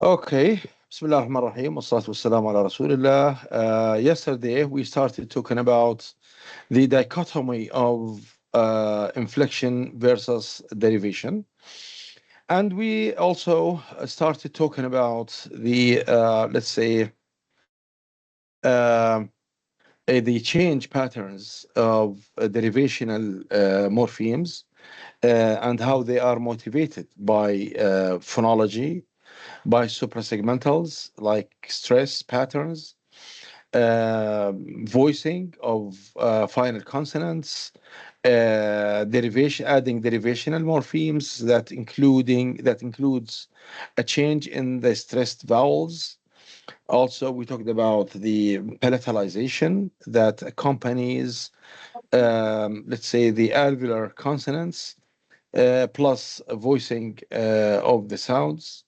Okay. Bismillah ar-Rahman ar-Rahim. Wassalatu wassalamu ala Rasulillah. Yesterday, we started talking about the dichotomy of inflection versus derivation. And we also started talking about the, let's say, the change patterns of derivational morphemes and how they are motivated by phonology, by suprasegmentals like stress patterns, voicing of final consonants, adding derivational morphemes that includes a change in the stressed vowels. Also, we talked about the palatalization that accompanies, let's say, the alveolar consonants plus voicing of the sounds.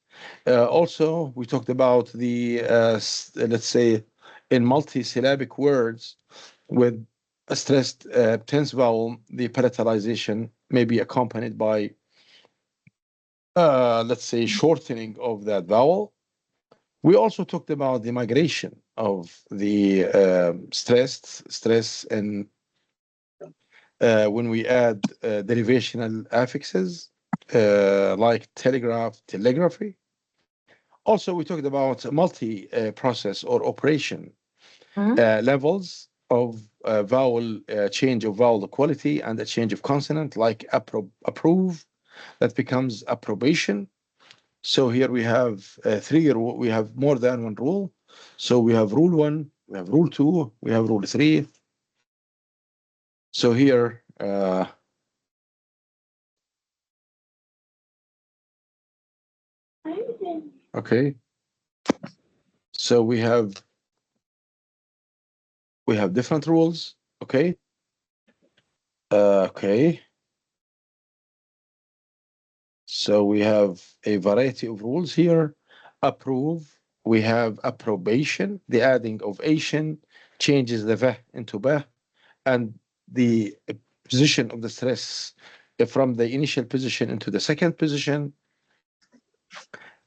Also, we talked about the, let's say, in multisyllabic words with a stressed tense vowel, the palatalization may be accompanied by, let's say, shortening of that vowel. We also talked about the migration of the stress and when we add derivational affixes like telegraph, telegraphy. Also, we talked about multi-process or operation levels of vowel change of vowel quality and a change of consonant, like approve, that becomes approbation. So here we have we have more than one rule. So we have rule 1, we have rule 2, we have rule 3. So here, okay. So we have different rules. Okay. Okay. So we have a variety of rules here. Approve. We have approbation. The adding of ation changes the v into b, and the position of the stress from the initial position into the second position.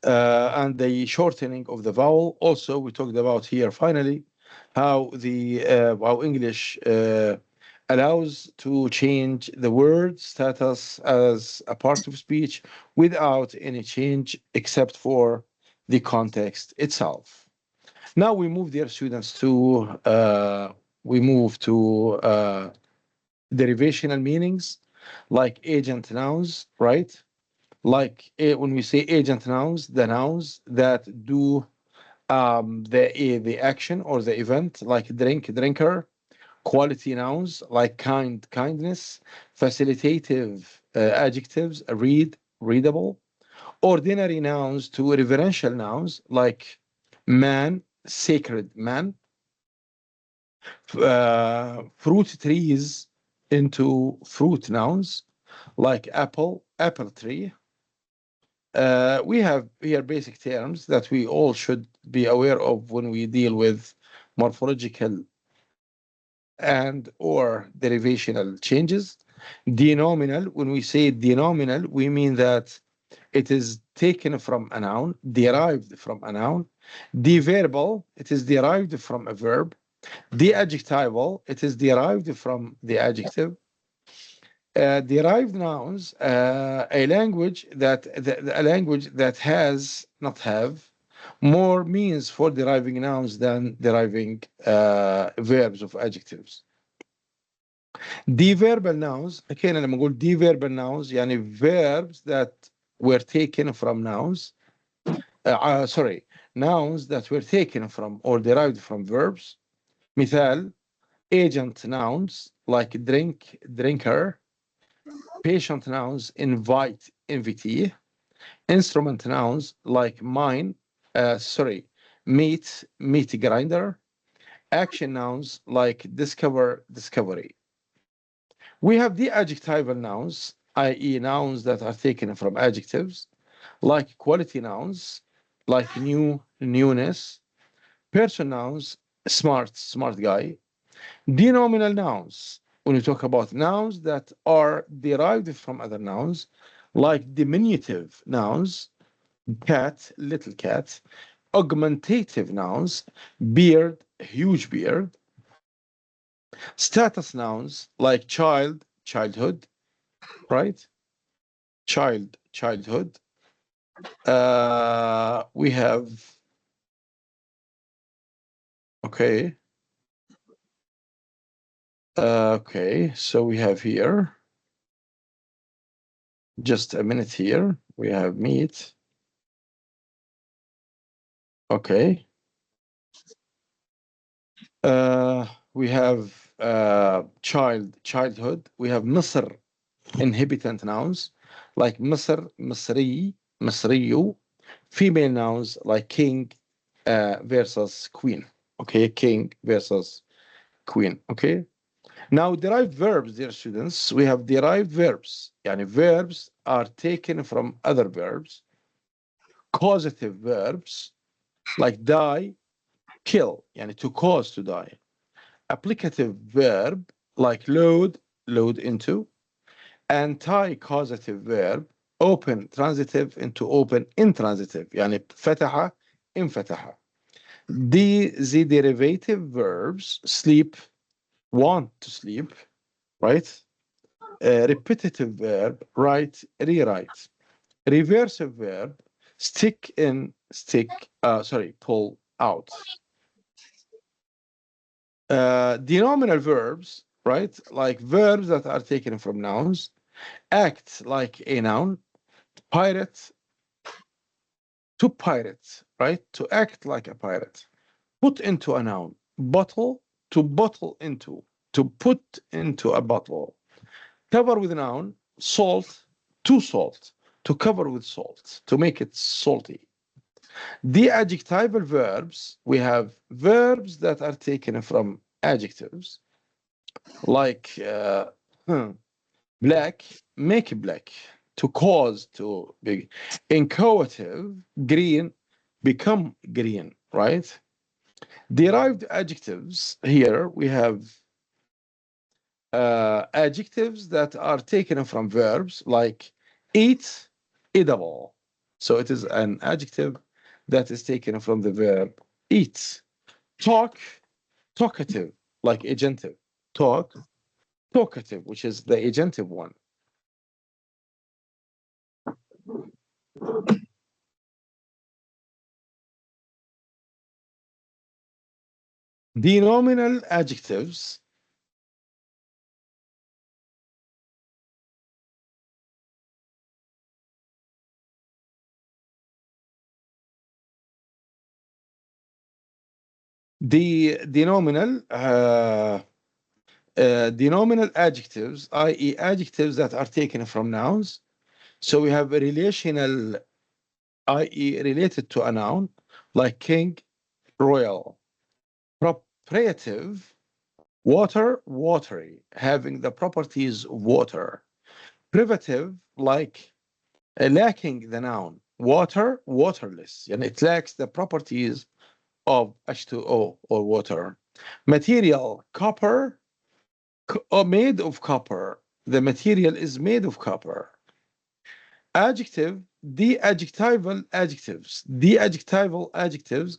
And the shortening of the vowel. Also, we talked about here finally how English allows to change the word status as a part of speech without any change except for the context itself. Now we move, dear students, to derivational meanings like agent nouns, right? Like when we say agent nouns, the nouns that do the action or the event, like drink, drinker. Quality nouns like kind, kindness. Facilitative adjectives, read, readable. Ordinary nouns to reverential nouns like man, sacred man. Fruit trees into fruit nouns like apple, apple tree. We have here basic terms that we all should be aware of when we deal with morphological and or derivational changes. Denominal, when we say denominal, we mean that it is taken from a noun, derived from a noun. Deverbal, it is derived from a verb. Deadjectival, it is derived from the adjective. Derived nouns, a language that has not have more means for deriving nouns than deriving verbs of adjectives. Deverbal nouns, again لما نقول deverbal nouns يعني verbs that were taken from nouns, nouns that were taken from or derived from verbs. مثال, agent nouns like drink, drinker. Patient nouns, invite, invitee. Instrument nouns like meat, meat grinder. Action nouns like discover, discovery. We have the adjectival nouns, i.e. nouns that are taken from adjectives, like quality nouns, like new, newness. Person nouns, smart, smart guy. Denominal nouns, when you talk about nouns that are derived from other nouns, like diminutive nouns, cat, little cat. Augmentative nouns, beard, huge beard. Status nouns like child, childhood, right? Child, childhood. We have, okay. Okay, so we have here, just a minute here, we have meat. Okay. We have childhood. We have Misr, inhabitant nouns, like Misr, Misri, Misriyu. Female nouns like king versus queen. Okay, king versus queen. Okay. Now, derived verbs, dear students, we have derived verbs. Yani verbs are taken from other verbs. Causative verbs like die, kill, yani to cause to die. Applicative verb like load, load into. Anti-causative verb, open transitive into open intransitive, يعني فتح انفتح. The derivative verbs sleep, want to sleep, right? Repetitive verb, write, rewrite. Reversive verb, stick in, stick, pull out. Denominal verbs, right? Like verbs that are taken from nouns. Act like a noun. Pirate, to pirate, right? To act like a pirate. Put into a noun. Bottle, to bottle into. To put into a bottle. Cover with a noun. Salt, to salt. To cover with salt. To make it salty. The adjectival verbs, we have verbs that are taken from adjectives, like black, make black, to cause to be. Inchoative, green, become green, right? Derived adjectives, here we have adjectives that are taken from verbs like eat, edible. So it is an adjective that is taken from the verb eat. Talk, talkative, like agentive. Talk, talkative, which is the agentive one. Denominal adjectives. The denominal adjectives, i.e. adjectives that are taken from nouns. So we have a relational, i.e. related to a noun, like king, royal. Propriative, water, watery, having the properties of water. Privative, like lacking the noun. Water, waterless, and it lacks the properties of H2O or water. Material, copper, made of copper. The material is made of copper. Adjective, de-adjectival adjectives. De-adjectival adjectives,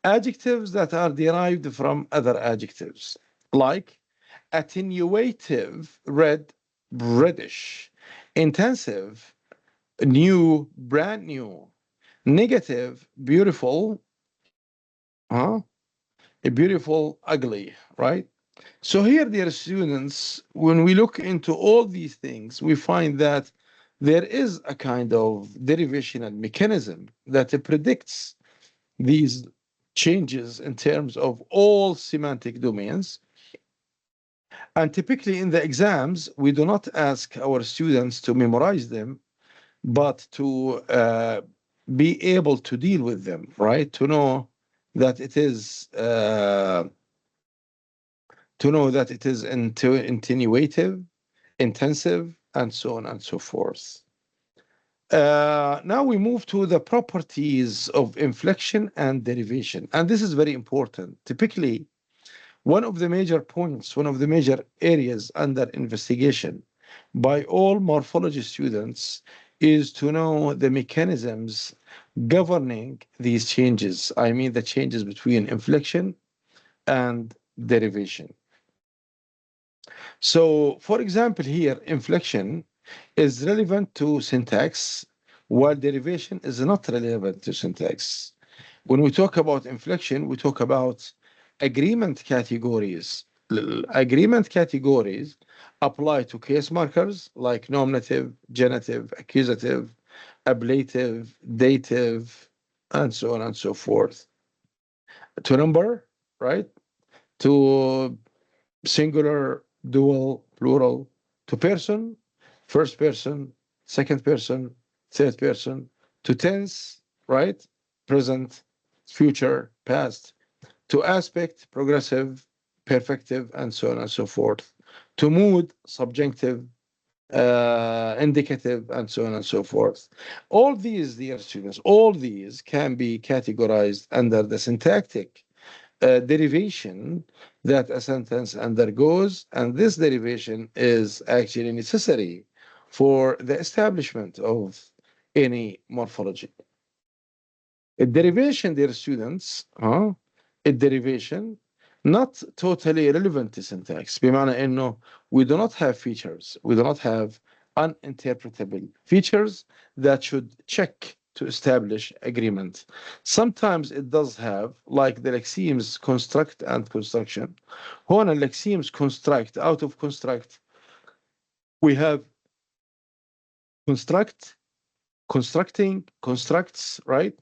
adjectives that are derived from other adjectives, like attenuative, red, reddish. Intensive, new, brand new. Negative, beautiful, huh? A beautiful, ugly, right? So here, dear students, when we look into all these things, we find that there is a kind of derivational mechanism that predicts these changes in terms of all semantic domains. And typically in the exams, we do not ask our students to memorize them, but to be able to deal with them, right? To know that it is attenuative, intensive, and so on and so forth. Now we move to the properties of inflection and derivation. And this is very important. Typically, one of the major points, one of the major areas under investigation by all morphology students is to know the mechanisms governing these changes. I mean, the changes between inflection and derivation. So, for example, here, inflection is relevant to syntax, while derivation is not relevant to syntax. When we talk about inflection, we talk about agreement categories. Agreement categories apply to case markers like nominative, genitive, accusative, ablative, dative, and so on and so forth. To number, right? To singular, dual, plural, to person, first person, second person, third person, to tense, right? Present, future, past, to aspect, progressive, perfective, and so on and so forth, to mood, subjunctive, indicative, and so on and so forth. All these, dear students, all these can be categorized under the syntactic derivation that a sentence undergoes, and this derivation is actually necessary for the establishment of any morphology. A derivation, dear students, a derivation not totally relevant to syntax. بمعنى إنه we do not have features, we do not have uninterpretable features that should check to establish agreement. Sometimes it does have, like the lexemes construct and construction. هون lexemes construct, out of construct, we have construct, constructing, constructs, right?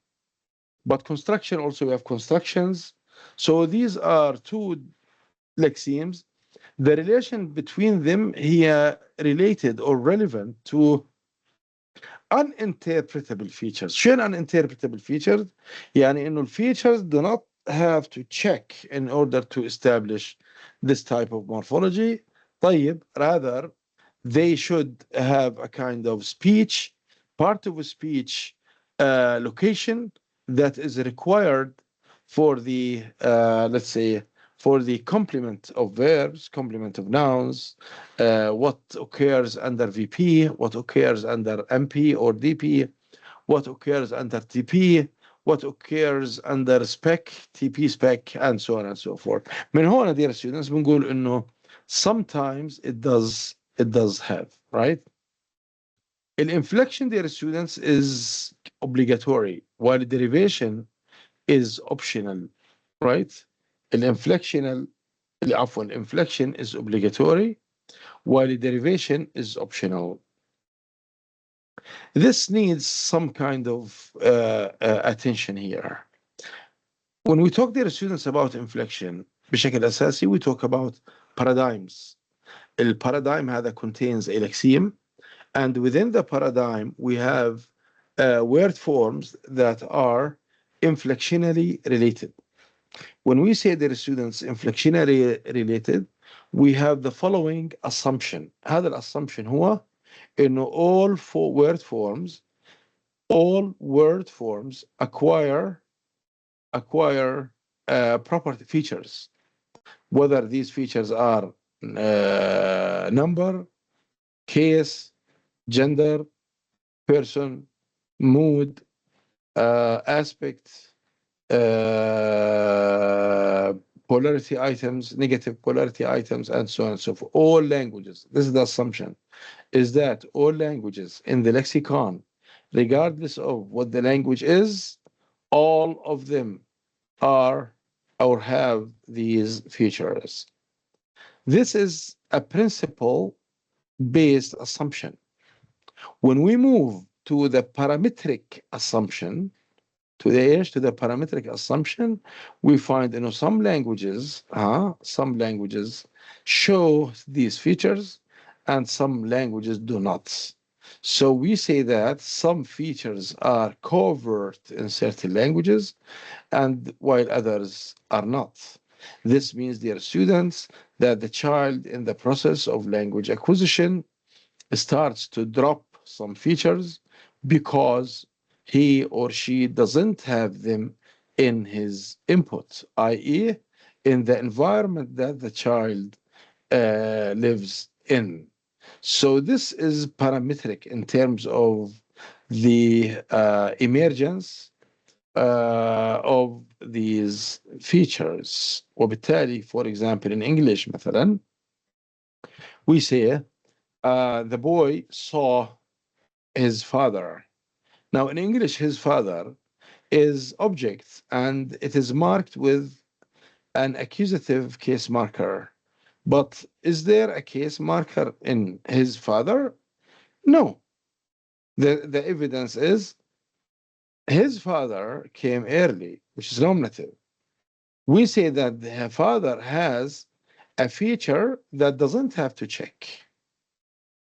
But construction also we have constructions. So these are two lexemes. The relation between them here related or relevant to uninterpretable features. شنو uninterpretable features؟ يعني إنه features do not have to check in order to establish this type of morphology. طيب, rather they should have a kind of speech, part of a speech location that is required for the, let's say, for the complement of verbs, complement of nouns, what occurs under VP, what occurs under MP or DP, what occurs under TP, what occurs under spec, TP spec, and so on and so forth. من هنا, dear students, بنقول إنه sometimes it does have, right? Inflection, dear students, is obligatory, while derivation is optional, right? Inflection is obligatory, while derivation is optional. This needs some kind of attention here. When we talk, dear students, about inflection, بشكل أساسي we talk about paradigms. البارادايم هذا contains a lexeme, and within the paradigm we have word forms that are inflectionally related. When we say, dear students, inflectionally related, we have the following assumption. هذا الassumption هو إنه all word forms acquire property features, whether these features are number, case, gender, person, mood, aspect, polarity items, negative polarity items, and so on and so forth. All languages, this is the assumption, is that all languages in the lexicon, regardless of what the language is, all of them are or have these features. This is a principle-based assumption. When we move to the parametric assumption, to the parametric assumption, we find some languages show these features and some languages do not. So we say that some features are covert in certain languages and while others are not. This means, dear students, that the child in the process of language acquisition starts to drop some features because he or she doesn't have them in his input, i.e., in the environment that the child lives in. So this is parametric in terms of the emergence of these features. وبالتالي for example in English مثلا we say the boy saw his father. Now in English his father is object and it is marked with an accusative case marker. But is there a case marker in his father? No. The evidence is his father came early, which is nominative. We say that the father has a feature that doesn't have to check.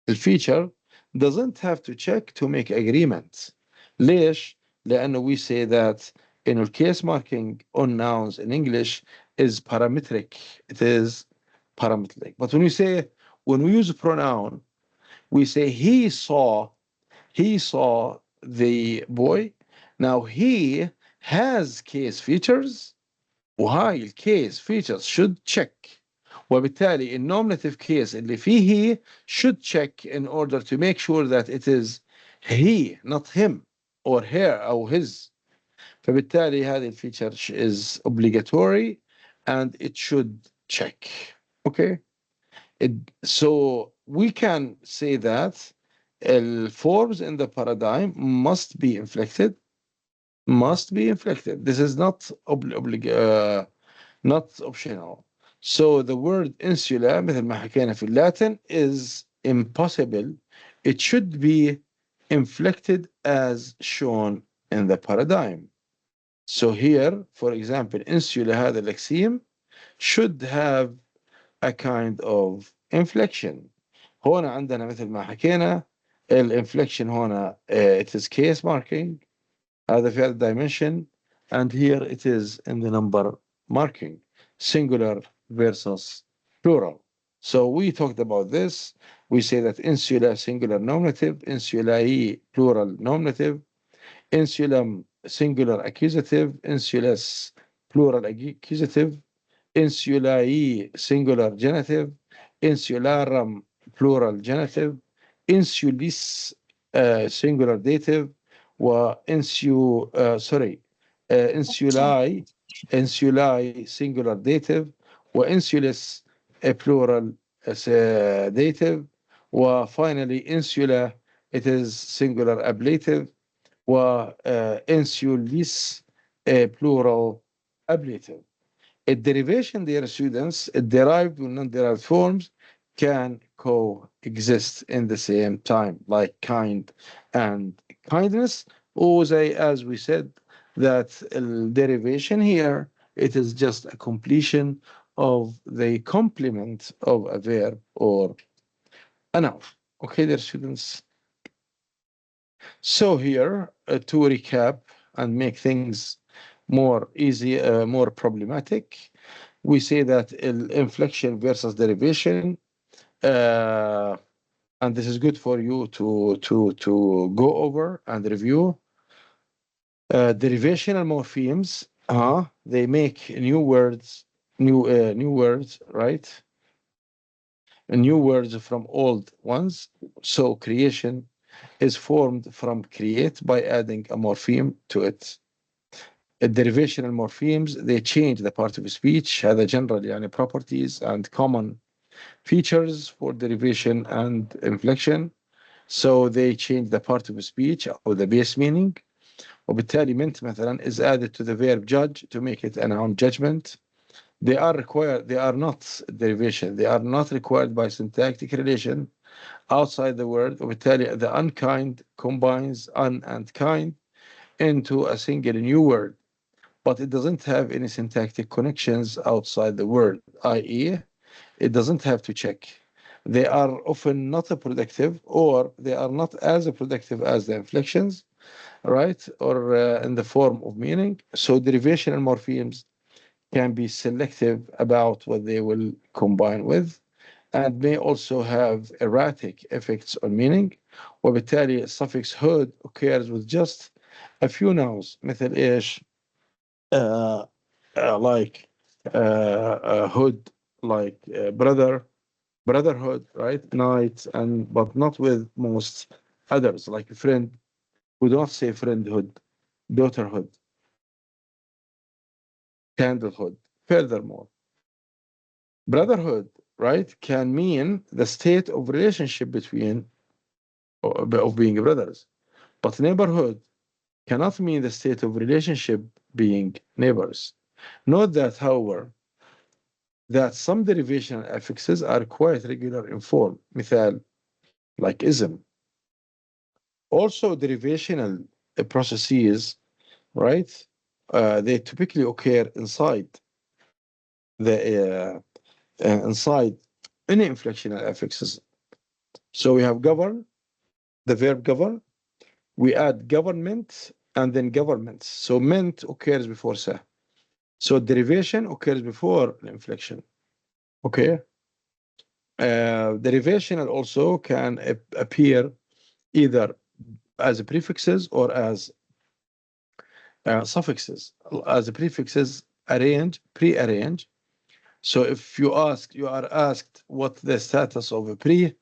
The feature doesn't have to check to make agreement. ليش؟ لأنه we say that in case marking on nouns in English is parametric. It is parametric. But when we use a pronoun, we say he saw the boy. Now he has case features وهاي الكيس features should check. وبالتالي النوminative case اللي فيه he should check in order to make sure that it is he not him or her أو his. فبالتالي هذه الفيتشر is obligatory and it should check. Okay. So we can say that forms in the paradigm must be inflected. This is not not optional. So the word insula مثل ما حكينا في Latin is impossible. It should be inflected as shown in the paradigm. So here, for example, insula هذا الأكسيم should have a kind of inflection. هنا عندنا مثل ما حكينا الانفليكشن هنا it is case marking هذا في dimension and here it is in the number marking singular versus plural. So we talked about this. We say that insula singular nominative, insulae plural nominative, insulum singular accusative, insulus plural accusative, insulae singular genitive, insularum plural genitive, insulis singular dative, insulae singular dative, insulus plural dative, finally insula it is singular ablative, insulis plural ablative. A derivation, dear students, derived and non-derived forms can coexist in the same time, like kind and kindness. Or as we said, that derivation here, it is just a completion of the complement of a verb or a noun. Okay, dear students. So here, to recap and make things more easy, more problematic, we say that inflection versus derivation, and this is good for you to go over and review. Derivational morphemes, they make new words, right? New words from old ones. So creation is formed from create by adding a morpheme to it. Derivational morphemes, they change the part of speech. هذا general يعني properties and common features for derivation and inflection. So they change the part of speech or the base meaning. وبالتالي meant مثلا is added to the verb judge to make it a noun judgment. They are not derivation. They are not required by syntactic relation outside the word. وبالتالي the unkind combines un and kind into a single new word, but it doesn't have any syntactic connections outside the word, i.e., it doesn't have to check. They are often not productive, or they are not as productive as the inflections, right? Or in the form of meaning. So derivational morphemes can be selective about what they will combine with, and may also have erratic effects on meaning. وبالتالي suffix hood occurs with just a few nouns مثل ايش؟ like hood, like brotherhood, right? Night, but not with most others, like friend, We do not say friendhood, daughterhood, candlehood. Furthermore, brotherhood, right, can mean the state of relationship between of being brothers. But neighborhood cannot mean the state of relationship being neighbors. Note that, however, that some derivational affixes are quite regular in form, مثال, like ism. Also, derivational processes, right, they typically occur inside any inflectional affixes. So we have govern, the verb govern. We add government and then governments. So ment occurs before sa. So derivation occurs before the inflection. Okay. Derivational also can appear either as prefixes or as suffixes. As prefixes, pre-arrange. So if you are asked what the status of a pre,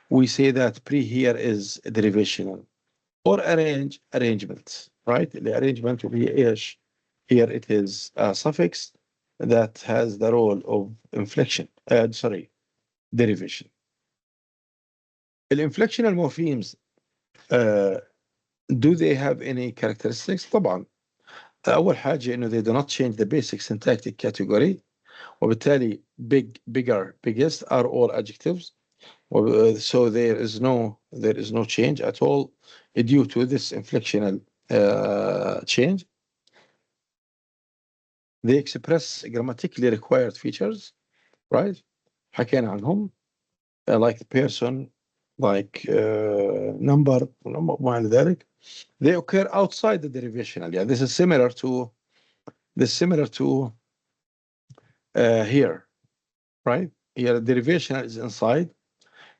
we say that pre here is derivational. Or arrangements, right? The arrangement will be ish. Here it is a suffix that has the role of inflection. Derivation. الانفlectional morphemes, uh, do they have any characteristics؟ طبعا. أول حاجة إنه they do not change the basic syntactic category. وبالتالي big, bigger, biggest are all adjectives. So there is no change at all due to this inflectional change. They express grammatically required features, right? حكينا عنهم like person, like number وما إلى ذلك. They occur outside the derivational. Yeah, this is similar to here, right? Here, the derivational is inside,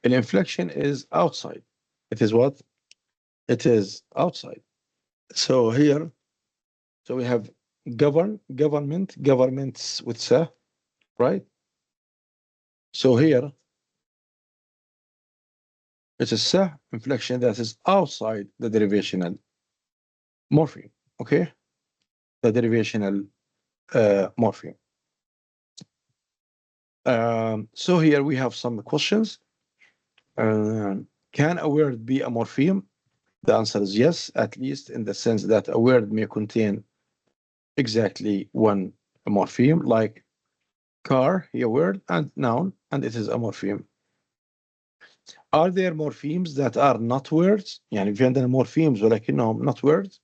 and inflection is outside. It is what? It is outside. So here, so we have government, governments with sa, right? So here, it's a sa inflection that is outside the derivational morpheme, okay? The derivational morpheme. So here we have some questions. Can a word be a morpheme? The answer is yes, at least in the sense that a word may contain exactly one morpheme, like car, a word, and noun, and it is a morpheme. Are there morphemes that are not words؟ يعني في عندنا morphemes ولكنهم not words?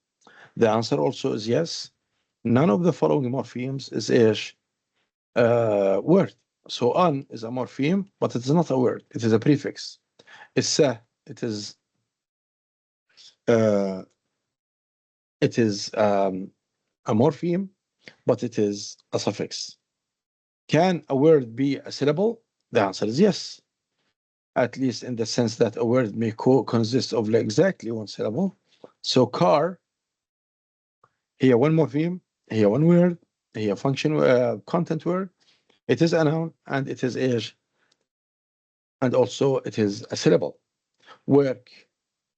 The answer also is yes. None of the following morphemes is إيش؟ Word. So an is a morpheme, but it is not a word. It is a prefix. Issa, it is a morpheme, but it is a suffix. Can a word be a syllable? The answer is yes. At least in the sense that a word may consist of exactly one syllable. So car, here one morpheme, here one word, here function content word. It is a noun and it is age, and also it is a syllable. Work,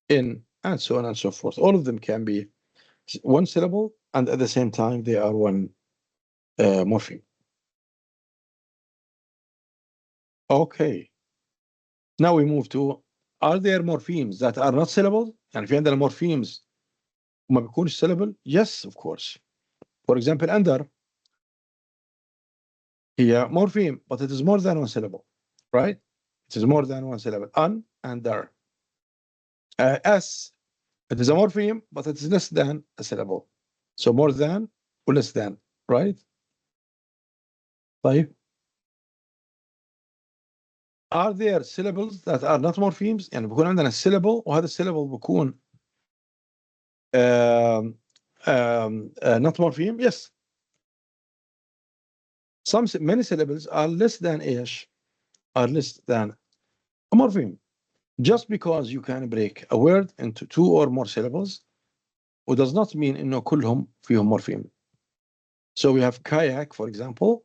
in, and so on and so forth. All of them can be one syllable, and at the same time they are one morpheme. Okay. Now we move to, are there morphemes that are not syllables؟ يعني في عندنا morphemes وما بيكونش syllable? Yes, of course. For example, under هي morpheme, but it is more than one syllable, right? It is more than one syllable. Un, under. S, it is a morpheme, but it is less than a syllable. So more than or less than, right? طيب. Are there syllables that are not morphemes؟ يعني بيكون عندنا syllable وهذا الsyllable بيكون not morpheme? Yes. Many syllables are less than إيش؟ Are less than a morpheme. Just because you can break a word into two or more syllables, it does not mean إنه كلهم فيهم morpheme. So we have kayak, for example.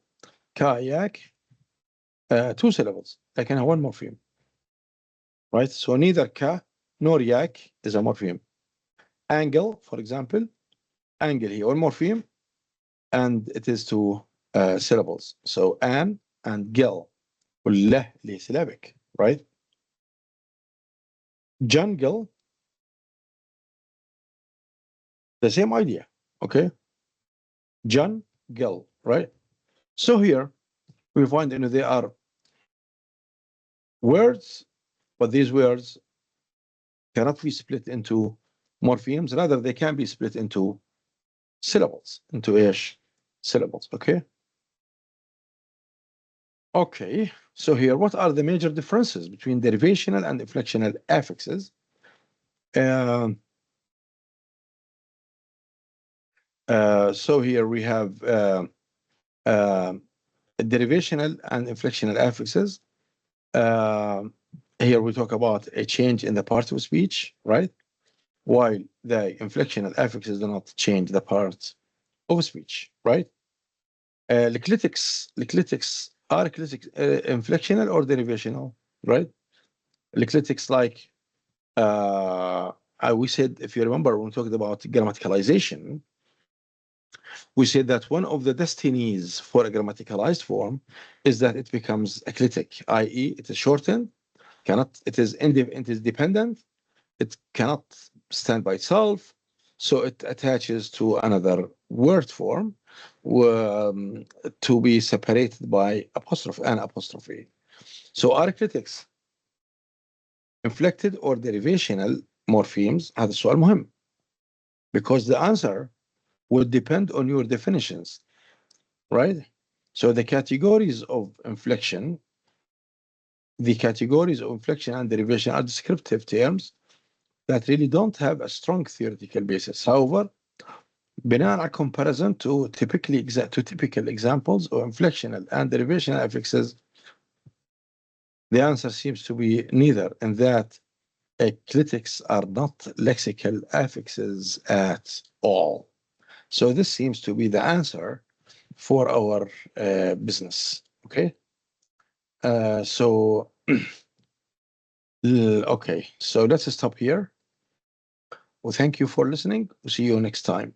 Kayak, two syllables, لكنها one morpheme. Right? So neither ka nor yak is a morpheme. angle, for example, angle here, one morpheme, and it is two syllables. So an and gel, كلها اللي هي syllabic, right? Jungle, the same idea, okay? Jungle, right? So here we find they are words, but these words cannot be split into morphemes. Rather, they can be split into syllables, into ish syllables, okay? Okay, so here, what are the major differences between derivational and inflectional affixes? So here we have derivational and inflectional affixes. Here we talk about a change in the part of speech, right? While the inflectional affixes do not change the parts of speech, right? Liclitics are inflectional or derivational, right? Liclitics like we said, if you remember, when we talked about grammaticalization, we said that one of the destinies for a grammaticalized form is that it becomes eclectic, i.e., it is shortened, it is dependent, it cannot stand by itself, so it attaches to another word form to be separated by an apostrophe. So are eclectics inflected or derivational morphemes? هذا السؤال مهم, because the answer would depend on your definitions, right? So the categories of inflection and derivation are descriptive terms that really don't have a strong theoretical basis. However, بناء على comparison to typical examples of inflectional and derivational affixes, the answer seems to be neither, in that eclectics are not lexical affixes at all. So this seems to be the answer for our business, okay? So okay, so let's stop here. Well, thank you for listening. We'll see you next time.